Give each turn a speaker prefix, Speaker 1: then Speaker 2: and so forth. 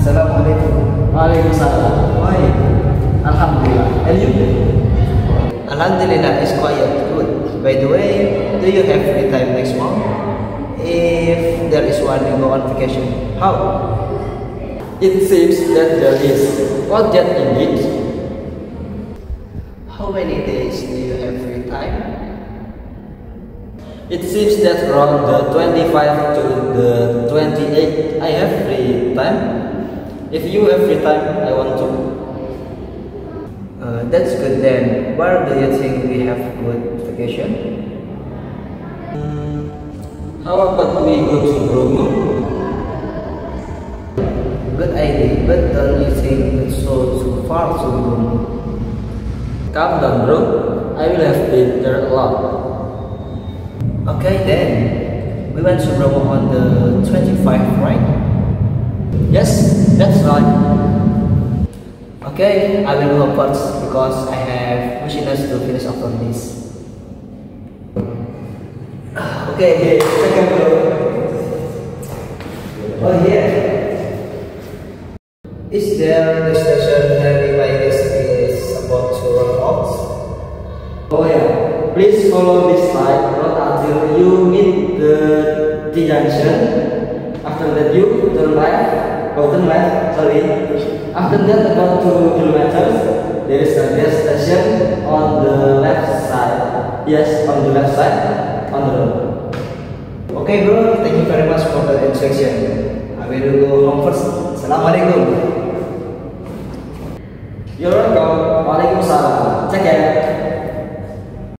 Speaker 1: Assalamualaikum.
Speaker 2: Waalaikumsalam.
Speaker 1: Why?
Speaker 2: Alhamdulillah. And you?
Speaker 1: Alhamdulillah is quite good. By the way, do you have free time next month? If there is one, you go on vacation. How?
Speaker 2: It seems that there is. What that indeed?
Speaker 1: How many days do you have free time?
Speaker 2: It seems that around the 25 to the 28 I have free time. If you have free time, I want to.
Speaker 1: That's good then. Where do you think we have good vacation?
Speaker 2: How about we go to Bromo?
Speaker 1: Good idea, but don't you think it's so too far to go?
Speaker 2: Calm down, bro. I will have been there a lot.
Speaker 1: Okay then. We went to Bromo on the 25th, right?
Speaker 2: Yes, that's right.
Speaker 1: Okay, I will go first because I have missions to finish after this. Okay, second bro. Oh yeah. Is there the station that my guest is about to run out?
Speaker 2: Oh yeah. Please follow this slide road until you meet the T junction. After that you turn left. Turn left. Sorry. After that about 2 kilometers, there is a gas station on the left side. Yes, on the left side, on the road.
Speaker 1: Okay bro, thank you very much for the instruction. I will go home first. Assalamualaikum.
Speaker 2: You're welcome. Waalaikumsalam.